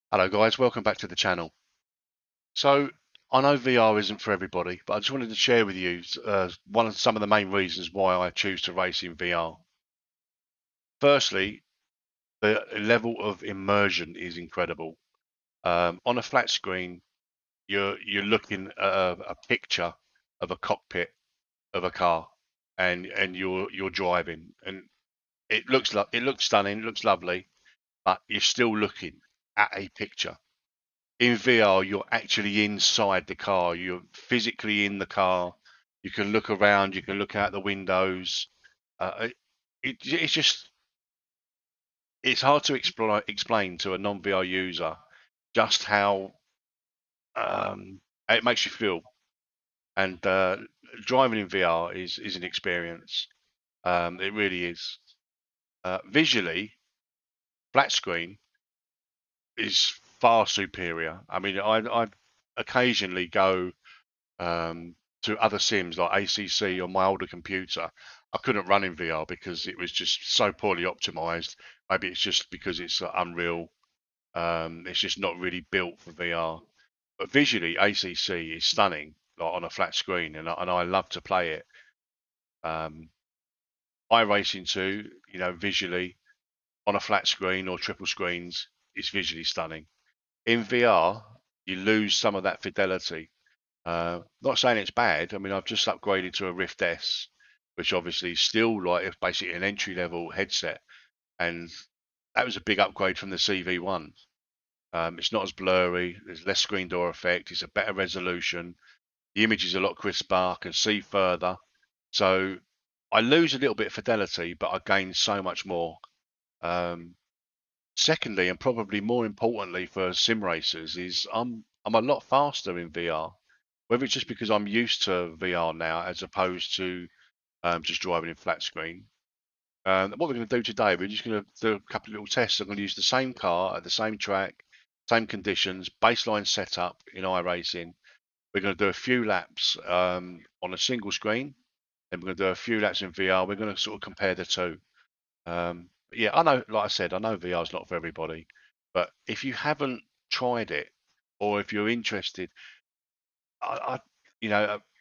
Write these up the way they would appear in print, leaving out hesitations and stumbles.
Hello guys, welcome back to the channel. So I know VR isn't for everybody, but I just wanted to share with you some of the main reasons why I choose to race in VR. Firstly, the level of immersion is incredible. On a flat screen, you're looking at a picture of a cockpit of a car, and you're driving, and it looks stunning, it looks lovely, but you're still looking at a picture. In VR, you're actually inside the car. You're physically in the car. You can look around. You can look out the windows. Uh, it's just it's hard to explain to a non-VR user just um, how it makes you feel. And driving in VR is an experience. It really is. Visually, flat screen is far superior. I mean, I occasionally go to other sims like ACC on my older computer. I couldn't run in VR because it was just so poorly optimized. Maybe it's just because it's Unreal. It's just not really built for VR. But visually, ACC is stunning, like on a flat screen, and I love to play it. Um, iRacing 2, visually on a flat screen or triple screens, is visually stunning. In VR, you lose some of that fidelity. Not saying it's bad. I mean, I've just upgraded to a Rift S, which obviously is still like it's basically an entry level headset, and that was a big upgrade from the CV1. It's not as blurry. There's less screen door effect. It's a better resolution. The image is a lot crisper. I can see further. So I lose a little bit of fidelity, but I gain so much more. Um, Secondly, and probably more importantly for sim racers, is I'm a lot faster in VR. Whether it's just because I'm used to VR now as opposed to just driving in flat screen. What we're going to do today, we're just going to do a couple of little tests. I'm going to use the same car at the same track, same conditions, baseline setup in iRacing. We're going to do a few laps on a single screen, and we're going to do a few laps in VR. We're going to sort of compare the two. Yeah, I know, like I said, I know VR is not for everybody, but if you haven't tried it, or if you're interested, I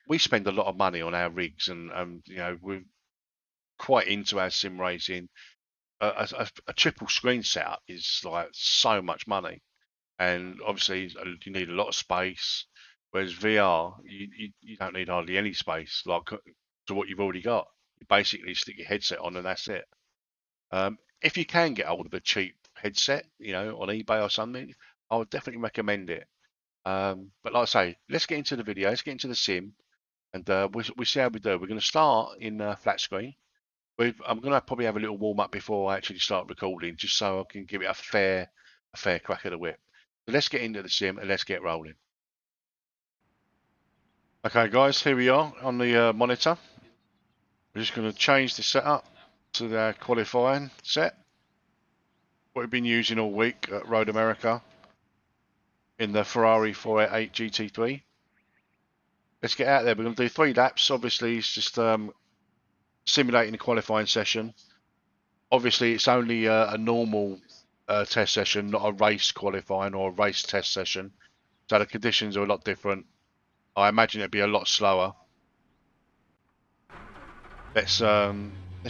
we spend a lot of money on our rigs, and we're quite into our sim racing. A triple screen setup is like so much money, and obviously you need a lot of space. Whereas VR, you don't need hardly any space, like to what you've already got. You basically stick your headset on and that's it. If you can get hold of a cheap headset, on eBay or something, I would definitely recommend it. But like I say, let's get into the video. Let's get into the sim, and we see how we do. We're going to start in flat screen. I'm going to probably have a little warm up before I actually start recording, just so I can give it a fair crack of the whip. So let's get into the sim and let's get rolling. Okay, guys, here we are on the monitor. We're just going to change the setup to the qualifying set. What we've been using all week at Road America in the Ferrari 488 GT3. Let's get out there. We're going to do 3 laps. Obviously, it's just simulating the qualifying session. Obviously, it's only a normal test session, not a race qualifying or a race test session. So the conditions are a lot different. I imagine it'd be a lot slower. Let's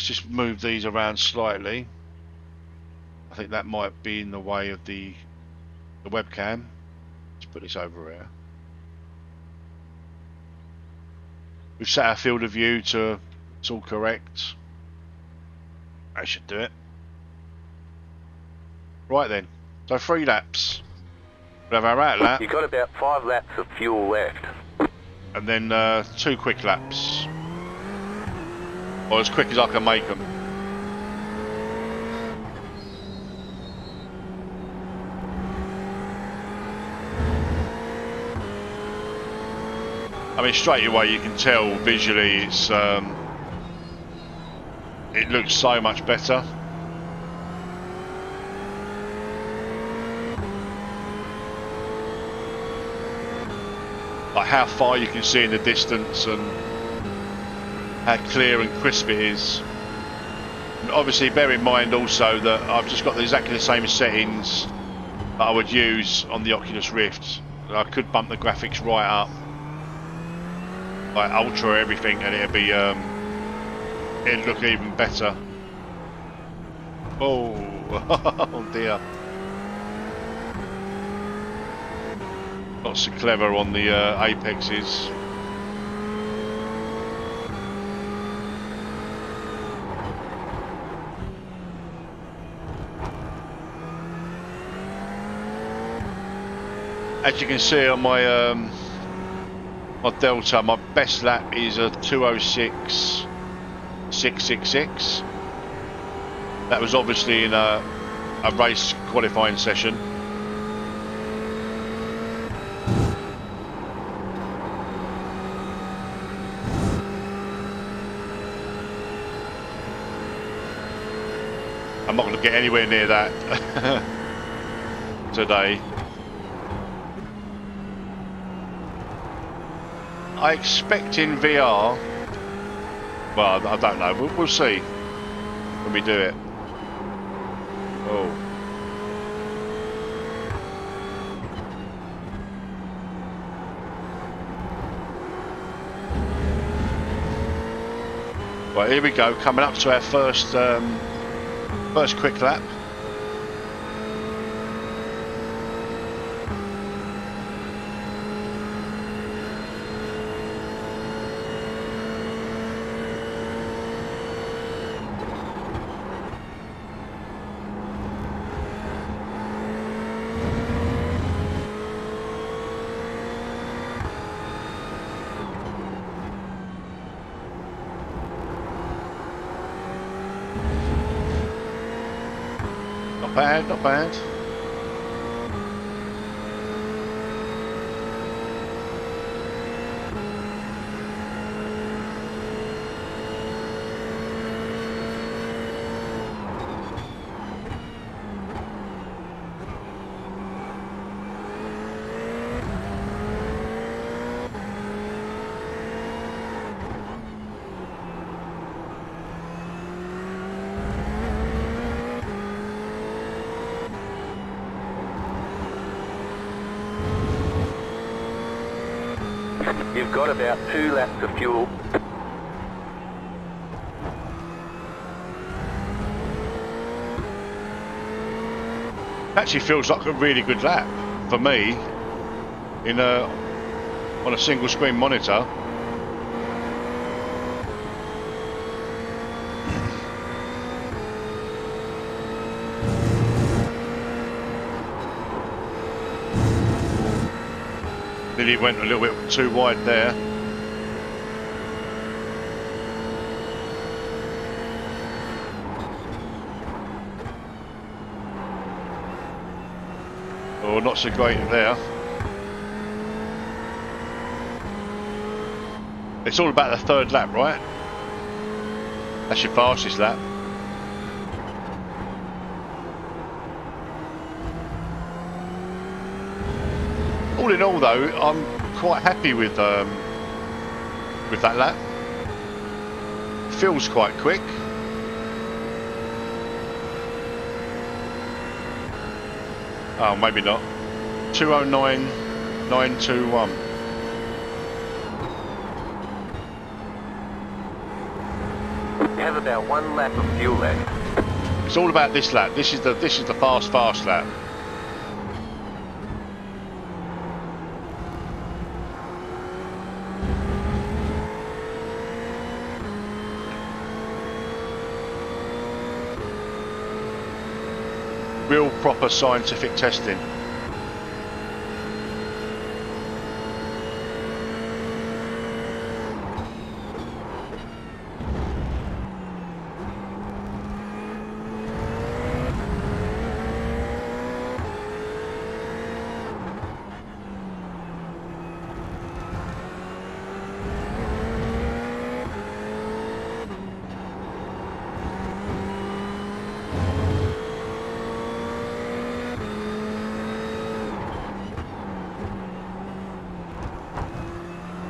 just move these around slightly. I think that might be in the way of the webcam. Let's put this over here. We've set our field of view to it's all correct. I should do it. Right then. So 3 laps. We'll have our out lap. You've got about 5 laps of fuel left. And then 2 quick laps. Or as quick as I can make them. I mean, straight away you can tell visually it's it looks so much better. Like how far you can see in the distance and how clear and crisp it is. And obviously bear in mind also that I've just got exactly the same settings that I would use on the Oculus Rift. I could bump the graphics right up, like ultra everything, and it'd be it'd look even better. Oh, oh dear. Not so clever on the apexes. As you can see on my my Delta, my best lap is a 206.666. That was obviously in a race qualifying session. I'm not going to get anywhere near that today. I expect in VR, well, I don't know, we'll see when we do it. Oh. Right, here we go, coming up to our first quick lap. Not bad, not bad. You've got about 2 laps of fuel. Actually feels like a really good lap for me in on a single screen monitor. Nearly went a little bit too wide there. Oh, not so great there. It's all about the third lap, right? That's your fastest lap. All in all, though, I'm quite happy with that lap. Feels quite quick. Oh, maybe not. 209.921. You have about 1 lap of fuel left. It's all about this lap. This is the fast lap. Real proper scientific testing.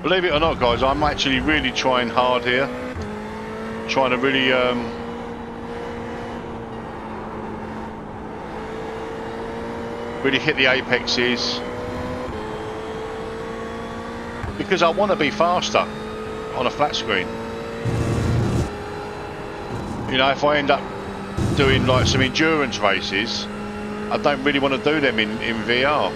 Believe it or not, guys, I'm actually really trying hard here. Trying to really really hit the apexes, because I want to be faster on a flat screen. You know, if I end up doing like some endurance races, I don't really want to do them in VR.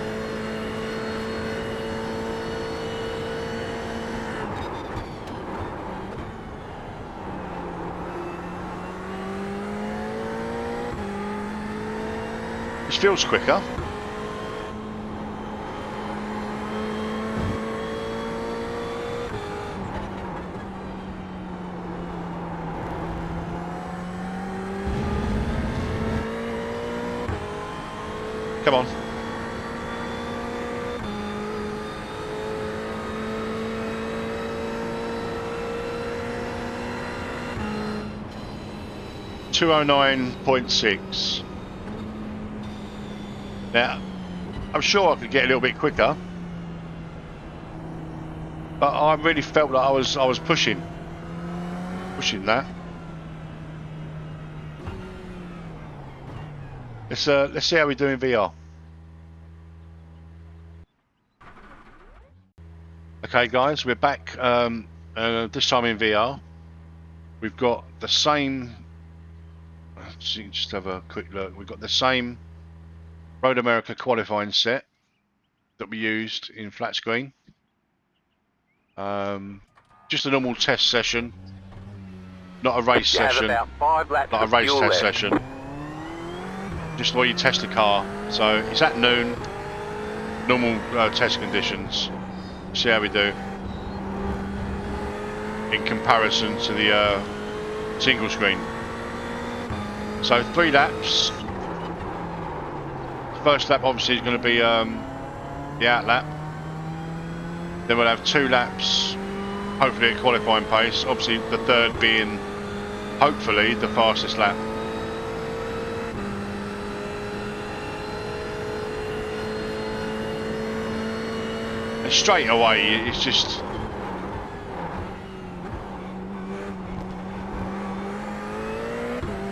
This feels quicker. Come on. .209.6. Now, I'm sure I could get a little bit quicker, but I really felt like I was pushing that. Let's see how we do in VR. Okay, guys, we're back. This time in VR, we've got the same. So you can just have a quick look. We've got the same Road America qualifying set that we used in flat screen. Just a normal test session, not a race session, about 5 laps not a of race fuel test left. session. Just where you test the car. So it's at noon, normal test conditions. See how we do in comparison to the single screen. So 3 laps. First lap obviously is going to be the out lap. Then we'll have 2 laps, hopefully at qualifying pace. Obviously the third being hopefully the fastest lap. And straight away it's just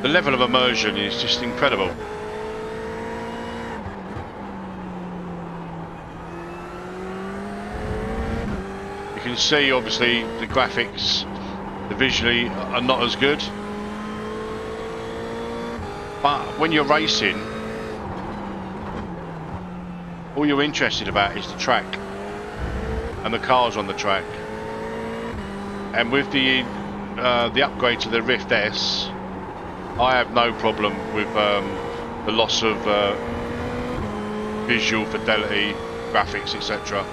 the level of immersion is just incredible. You can see obviously the graphics, the visually are not as good, but when you're racing, all you're interested about is the track and the cars on the track. And with the upgrade to the Rift S, I have no problem with the loss of visual fidelity, graphics, etc.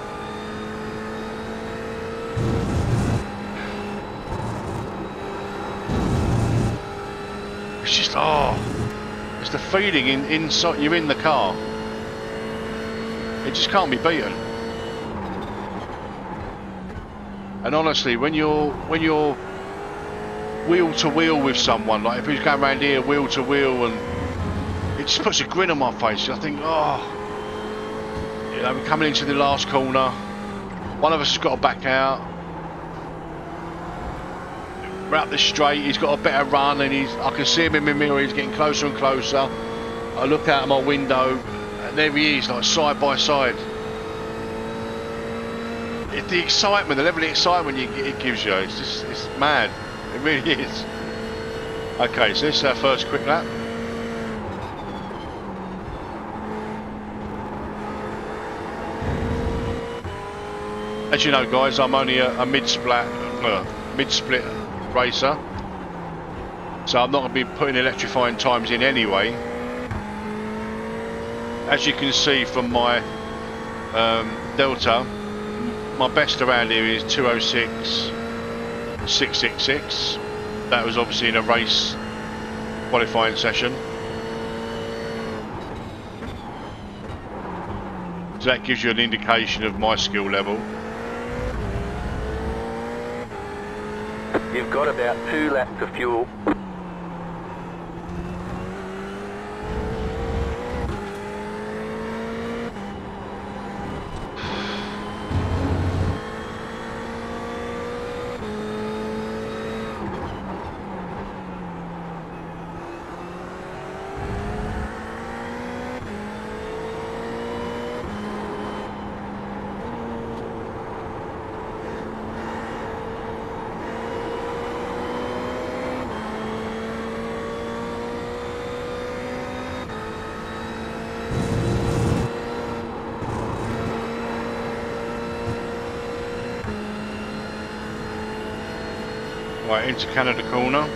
It's just, it's the feeling inside. You're in the car. It just can't be beaten. And honestly, when you're wheel to wheel with someone, like if he's going around here wheel to wheel, and it just puts a grin on my face. I think, you know, we're coming into the last corner. One of us has got to back out. We're up the straight. He's got a better run, and I can see him in my mirror. He's getting closer and closer. I look out of my window, and there he is, like side by side. The excitement, the level of excitement it gives you, it's mad. It really is. Okay, so this is our first quick lap. As you know, guys, I'm only a mid-split racer, so I'm not going to be putting electrifying times in anyway. As you can see from my Delta, my best around here is 206.666. That was obviously in a race qualifying session. So that gives you an indication of my skill level. You've got about 2 laps of fuel. Right, into Canada corner.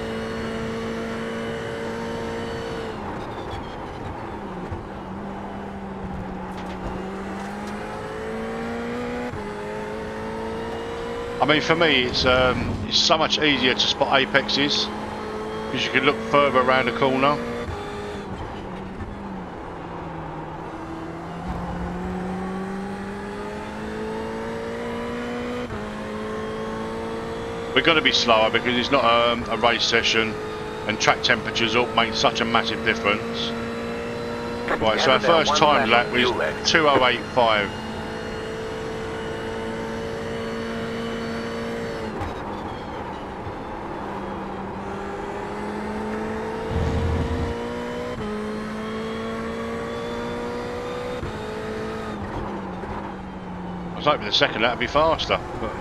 I mean, for me, it's so much easier to spot apexes because you can look further around the corner. We're going to be slower because it's not a race session, and track temperatures all make such a massive difference. Right, so our first time lap was 2085. I was hoping the second lap would be faster, but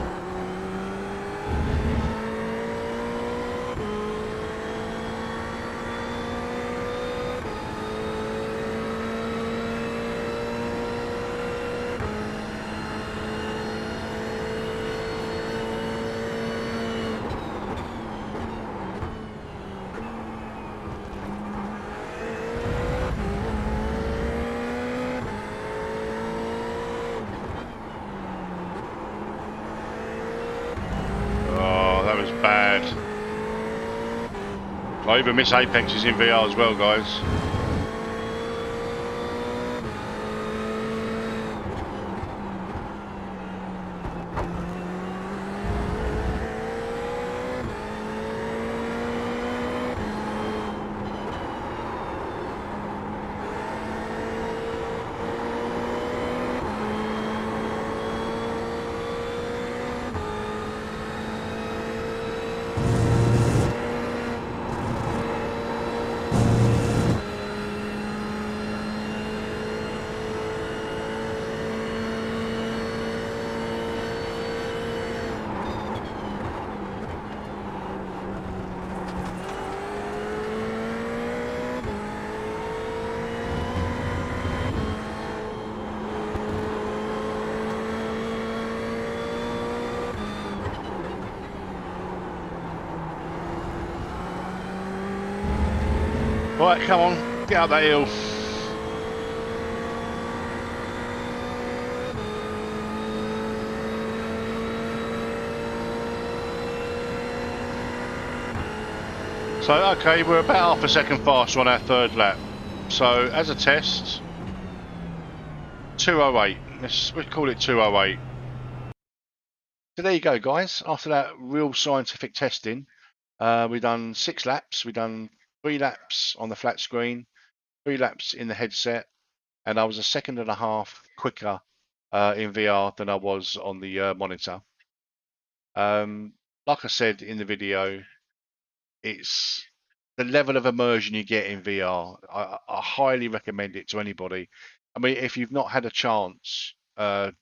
oh, that was bad. I even miss apexes in VR as well, guys. Right, come on, get up that hill. So, okay, we're about half a second faster on our third lap. So, as a test, 208. Let's call it 208. So there you go, guys. After that real scientific testing, we've done 6 laps. We've done 3 laps on the flat screen, 3 laps in the headset, and I was a second and a half quicker in VR than I was on the monitor. Like I said in the video, it's the level of immersion you get in VR. I highly recommend it to anybody. I mean, if you've not had a chance to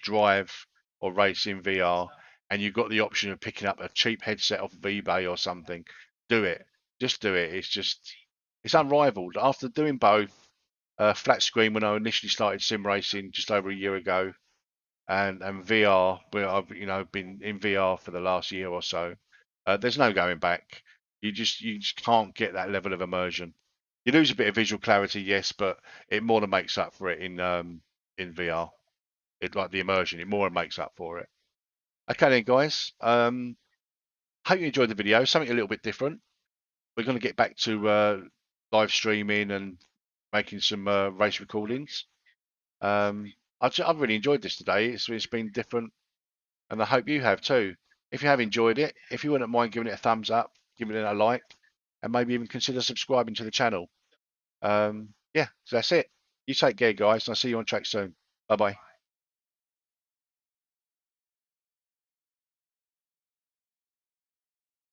drive or race in VR, and you've got the option of picking up a cheap headset off of eBay or something, do it. Just do it. It's unrivaled. After doing both, flat screen when I initially started sim racing just over a year ago, and VR, where I've been in VR for the last year or so. There's no going back. You just can't get that level of immersion. You lose a bit of visual clarity, yes, but it more than makes up for it in VR. It like the immersion, it more than makes up for it. Okay then, guys. Hope you enjoyed the video. Something a little bit different. We're going to get back to live streaming and making some race recordings. I've really enjoyed this today. It's been different, and I hope you have too. If you have enjoyed it, if you wouldn't mind giving it a thumbs up, giving it a like, and maybe even consider subscribing to the channel. Yeah, so that's it. You take care, guys, and I'll see you on track soon. Bye bye.